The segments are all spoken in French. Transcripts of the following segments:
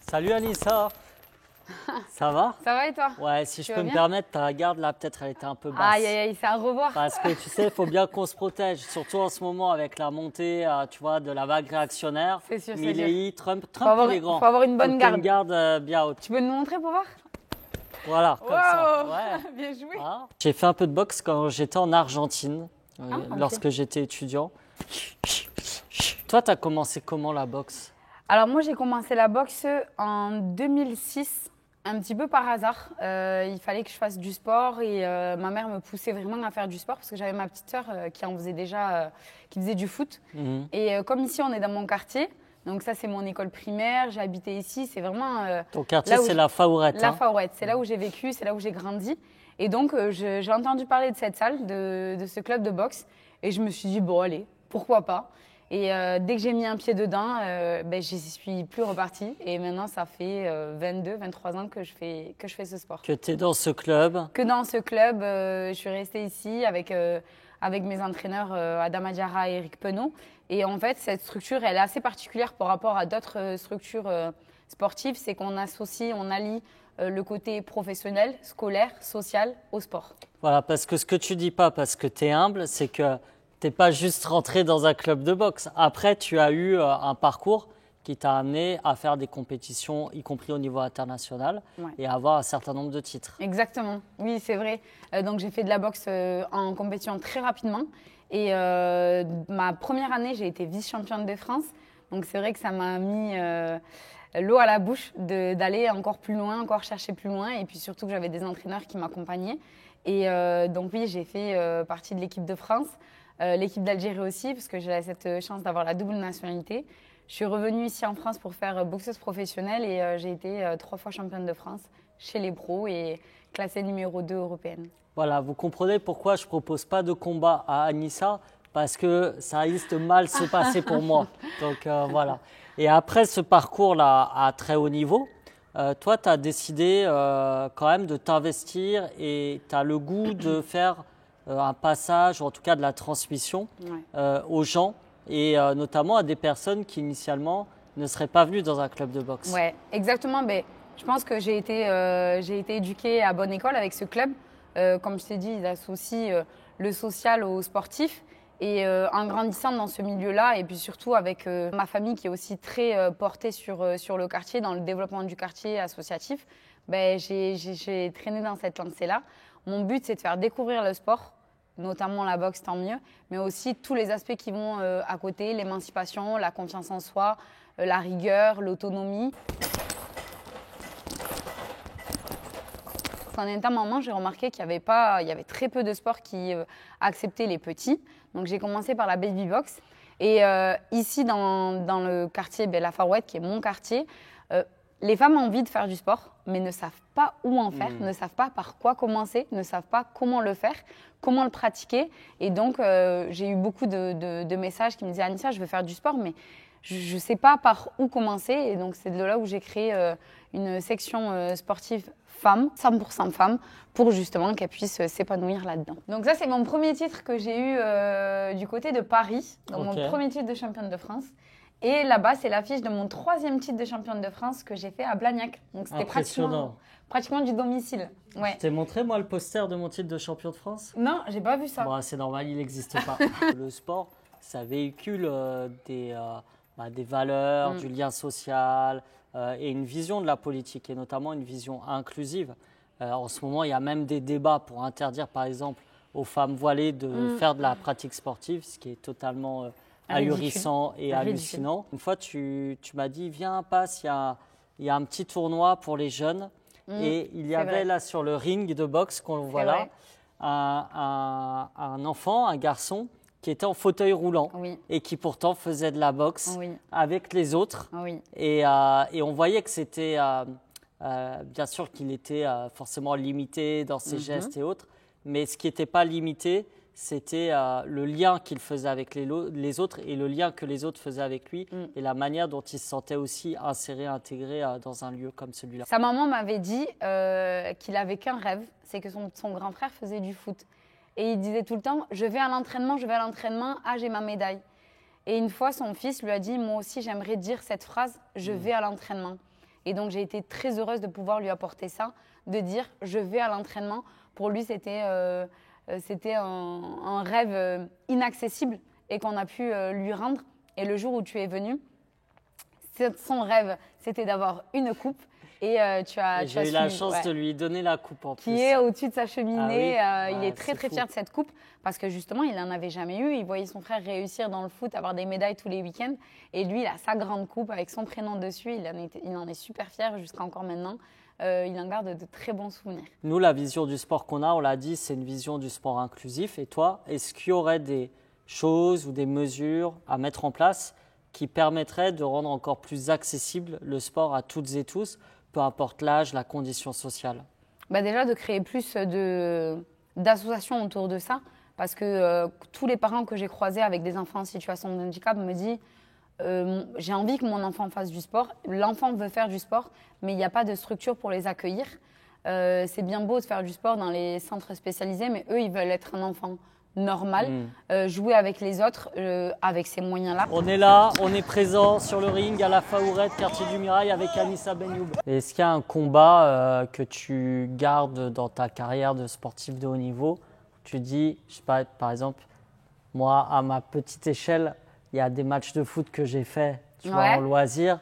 Salut Anissa, ça va? Ça va et toi? Ouais, si je Tu peux vas me bien? permettre, ta garde là, peut-être elle était un peu basse. Aïe, aïe, aïe, c'est à revoir. Parce que tu sais, il faut bien qu'on se protège, surtout en ce moment avec la montée, tu vois, de la vague réactionnaire. C'est sûr, c'est Milley, Trump, avoir- il est grand. faut avoir une bonne Faut que t'aies une garde. garde bien haute. Tu peux nous montrer pour voir? Voilà, comme ça. Wow, Ouais. bien joué. Ah. J'ai fait un peu de boxe quand j'étais en Argentine, ok. lorsque j'étais étudiant. Toi, t'as commencé comment la boxe? Alors moi, j'ai commencé la boxe en 2006, un petit peu par hasard. Il fallait que je fasse du sport et ma mère me poussait vraiment à faire du sport parce que j'avais ma petite sœur qui en faisait déjà, qui faisait du foot. Mhm. Et comme ici, on est dans mon quartier, donc ça, c'est mon école primaire, j'ai habité ici, c'est vraiment… Ton quartier, là où c'est je- la Faourette. La Hein. Faouette, c'est là où j'ai vécu, c'est là où j'ai grandi. Et donc, j'ai entendu parler de cette salle, de ce club de boxe. Et je me suis dit, bon, allez, pourquoi pas. Et dès que j'ai mis un pied dedans, ben, je suis plus repartie. Et maintenant, ça fait 22, 23 ans que je fais ce sport. Que tu es dans ce club. Que dans ce club, je suis restée ici avec mes entraîneurs Adama Diarra et Eric Penaud. Et en fait, cette structure, elle est assez particulière par rapport à d'autres structures sportives. C'est qu'on associe, on allie le côté professionnel, scolaire, social au sport. Voilà, parce que ce que tu dis pas, parce que tu es humble, c'est que tu n'es pas juste rentré dans un club de boxe. Après, tu as eu un parcours qui t'a amené à faire des compétitions, y compris au niveau international, Ouais. et à avoir un certain nombre de titres. Exactement, oui, c'est vrai. Donc j'ai fait de la boxe en compétition très rapidement. Et ma première année, j'ai été vice-championne de France. Donc c'est vrai que ça m'a mis l'eau à la bouche d'aller encore plus loin, encore chercher plus loin. Et puis surtout que j'avais des entraîneurs qui m'accompagnaient. Et donc oui, j'ai fait partie de l'équipe de France, l'équipe d'Algérie aussi, parce que j'ai cette chance d'avoir la double nationalité. Je suis revenue ici en France pour faire boxeuse professionnelle et j'ai été 3 fois championne de France chez les pros et classée numéro 2 européenne. Voilà, vous comprenez pourquoi je ne propose pas de combat à Anissa, parce que ça risque de mal se passer pour moi. Donc voilà. Et après ce parcours-là à très haut niveau, toi, tu as décidé quand même de t'investir et tu as le goût de faire un passage, ou en tout cas de la transmission Ouais. aux gens et notamment à des personnes qui initialement ne seraient pas venues dans un club de boxe. Ouais, exactement. Ben, je pense que j'ai été éduquée à bonne école avec ce club. Comme je t'ai dit, ils associent le social au sportif. Et en grandissant dans ce milieu-là, et puis surtout avec ma famille qui est aussi très portée sur le quartier, dans le développement du quartier associatif, ben, j'ai traîné dans cette lancée-là. Mon but, c'est de faire découvrir le sport, notamment la boxe, tant mieux, mais aussi tous les aspects qui vont à côté, l'émancipation, la confiance en soi, la rigueur, l'autonomie. En étant maman, j'ai remarqué qu'il y avait très peu de sports qui acceptaient les petits. Donc j'ai commencé par la baby box. Et ici, dans le quartier, la Faouette, qui est mon quartier, les femmes ont envie de faire du sport, mais ne savent pas où en faire, ne savent pas par quoi commencer, ne savent pas comment le faire, comment le pratiquer. Et donc, j'ai eu beaucoup de messages qui me disaient « Anissa, je veux faire du sport, mais je ne sais pas par où commencer ». Et donc, c'est de là où j'ai créé une section sportive femmes, 100% femmes, pour justement qu'elles puissent s'épanouir là-dedans. Donc ça, c'est mon premier titre que j'ai eu du côté de Paris, donc mon premier titre de championne de France. Et là-bas, c'est l'affiche de mon 3e titre de championne de France que j'ai fait à Blagnac. Donc c'était pratiquement du domicile. Ouais. Je t'ai montré, moi, le poster de mon titre de champion de France? Non, j'ai pas vu ça. Bon, c'est normal, il n'existe pas. Le sport, ça véhicule des valeurs, du lien social et une vision de la politique, et notamment une vision inclusive. En ce moment, il y a même des débats pour interdire, par exemple, aux femmes voilées de faire de la pratique sportive, ce qui est totalement ahurissant et hallucinant. Une fois, tu m'as dit, viens, passe, il y a un petit tournoi pour les jeunes. Et il y avait là sur le ring de boxe qu'on voit là, un enfant, un garçon, qui était en fauteuil roulant et qui pourtant faisait de la boxe avec les autres. Et on voyait que c'était, bien sûr qu'il était forcément limité dans ses gestes et autres, mais ce qui n'était pas limité, c'était le lien qu'il faisait avec les autres et le lien que les autres faisaient avec lui et la manière dont il se sentait aussi inséré, intégré dans un lieu comme celui-là. Sa maman m'avait dit qu'il avait qu'un rêve, c'est que son grand frère faisait du foot. Et il disait tout le temps, je vais à l'entraînement, ah j'ai ma médaille. Et une fois, son fils lui a dit, moi aussi j'aimerais dire cette phrase, je vais à l'entraînement. Et donc, j'ai été très heureuse de pouvoir lui apporter ça, de dire je vais à l'entraînement. Pour lui, c'était un rêve inaccessible et qu'on a pu lui rendre. Et le jour où tu es venu, son rêve, c'était d'avoir une coupe. Et j'ai eu la chance de lui donner la coupe en plus. Qui est au-dessus de sa cheminée. Ah oui. Il est très fier de cette coupe parce que justement, il n'en avait jamais eu. Il voyait son frère réussir dans le foot, avoir des médailles tous les week-ends. Et lui, il a sa grande coupe avec son prénom dessus. Il en est super fier jusqu'à encore maintenant. Il en garde de très bons souvenirs. Nous, la vision du sport qu'on a, on l'a dit, c'est une vision du sport inclusif. Et toi, est-ce qu'il y aurait des choses ou des mesures à mettre en place qui permettraient de rendre encore plus accessible le sport à toutes et tous, peu importe l'âge, la condition sociale? Déjà, de créer plus d'associations autour de ça, parce que tous les parents que j'ai croisés avec des enfants en situation de handicap me disent j'ai envie que mon enfant fasse du sport. L'enfant veut faire du sport, mais il n'y a pas de structure pour les accueillir. C'est bien beau de faire du sport dans les centres spécialisés, mais eux, ils veulent être un enfant normal, jouer avec les autres, avec ces moyens-là. On est là, on est présent sur le ring à la Faourette, quartier du Mirail, avec Anissa Benyoub. Est-ce qu'il y a un combat que tu gardes dans ta carrière de sportif de haut niveau? Tu dis, je sais pas, par exemple, moi, à ma petite échelle, il y a des matchs de foot que j'ai faits en loisir,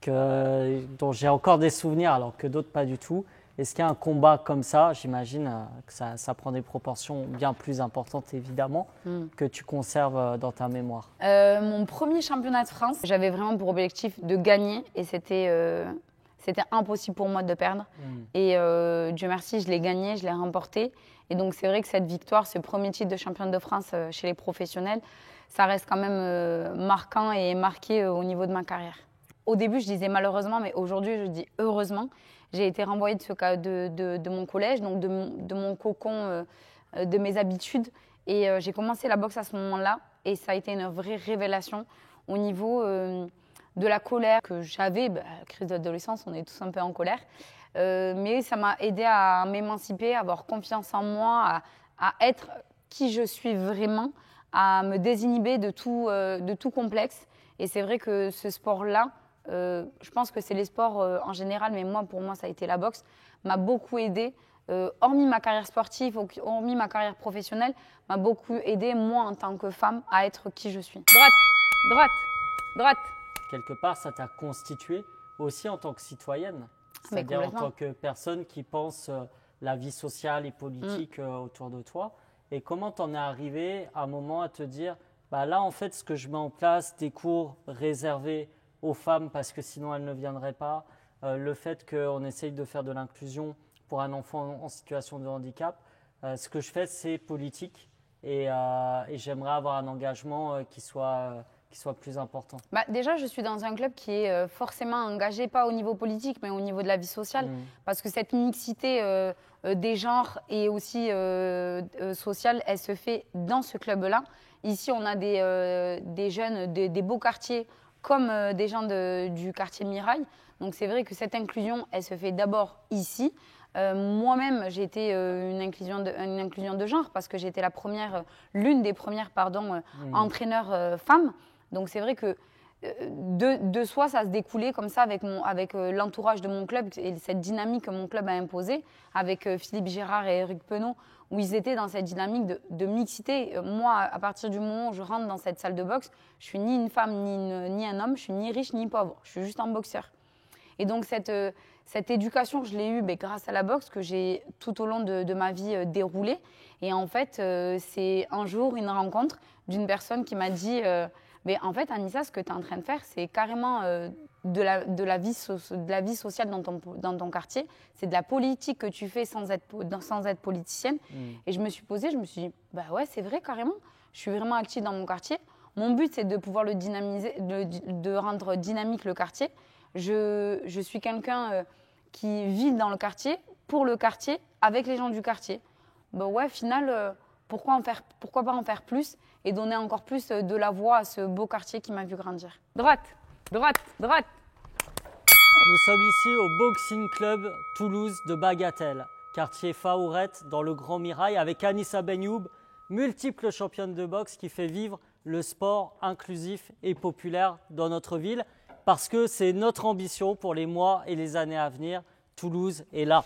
dont j'ai encore des souvenirs, alors que d'autres pas du tout. Est-ce qu'il y a un combat comme ça? J'imagine que ça prend des proportions bien plus importantes, évidemment, que tu conserves dans ta mémoire. Mon premier championnat de France, j'avais vraiment pour objectif de gagner et c'était impossible pour moi de perdre. Et Dieu merci, je l'ai gagné, je l'ai remporté. Et donc, c'est vrai que cette victoire, ce premier titre de championne de France chez les professionnels, ça reste quand même marquant et marqué au niveau de ma carrière. Au début, je disais malheureusement, mais aujourd'hui, je dis heureusement. J'ai été renvoyée de mon collège, donc de mon cocon, de mes habitudes. Et j'ai commencé la boxe à ce moment-là. Et ça a été une vraie révélation au niveau de la colère que j'avais. Crise d'adolescence, on est tous un peu en colère. Mais ça m'a aidée à m'émanciper, à avoir confiance en moi, à être qui je suis vraiment, à me désinhiber de tout complexe. Et c'est vrai que ce sport-là, je pense que c'est les sports en général, mais pour moi, ça a été la boxe, m'a beaucoup aidée. Hormis ma carrière sportive, hormis ma carrière professionnelle, m'a beaucoup aidée, moi, en tant que femme, à être qui je suis. Droite, droite, droite. Quelque part, ça t'a constituée aussi en tant que citoyenne, c'est-à-dire en tant que personne qui pense la vie sociale et politique autour de toi. Et comment t'en es arrivée à un moment à te dire, là, en fait, ce que je mets en place, des cours réservés aux femmes parce que sinon elles ne viendraient pas, le fait qu'on essaye de faire de l'inclusion pour un enfant en situation de handicap, ce que je fais, c'est politique et j'aimerais avoir un engagement qui soit plus important. Déjà, je suis dans un club qui est forcément engagé, pas au niveau politique, mais au niveau de la vie sociale, parce que cette mixité des genres et aussi sociale, elle se fait dans ce club-là. Ici, on a des jeunes, des beaux quartiers, comme des gens du quartier Mirail. Donc c'est vrai que cette inclusion, elle se fait d'abord ici. Moi-même, j'ai été une inclusion de genre parce que j'étais l'une des premières entraîneurs femmes. Donc c'est vrai que de soi, ça se découlait comme ça avec l'entourage de mon club et cette dynamique que mon club a imposée avec Philippe Gérard et Eric Penaud, où ils étaient dans cette dynamique de mixité. Moi, à partir du moment où je rentre dans cette salle de boxe, je suis ni une femme ni un homme, je suis ni riche ni pauvre, je suis juste un boxeur. Et donc cette éducation, je l'ai eue grâce à la boxe que j'ai tout au long de ma vie déroulée. Et en fait, c'est un jour une rencontre d'une personne qui m'a dit en fait, Anissa, ce que tu es en train de faire, c'est carrément de la vie sociale dans ton quartier. C'est de la politique que tu fais sans être politicienne. Et je me suis posée, je me suis dit, ouais, c'est vrai, carrément. Je suis vraiment active dans mon quartier. Mon but, c'est de pouvoir le dynamiser, de rendre dynamique le quartier. Je suis quelqu'un qui vit dans le quartier, pour le quartier, avec les gens du quartier. Au final, pourquoi pas en faire plus et donner encore plus de la voix à ce beau quartier qui m'a vu grandir. Droite, droite, droite. Nous sommes ici au Boxing Club Toulouse de Bagatelle, quartier Faourette dans le Grand Mirail, avec Anissa Benyoub, multiple championne de boxe qui fait vivre le sport inclusif et populaire dans notre ville. parce que c'est notre ambition pour les mois et les années à venir. Toulouse est là.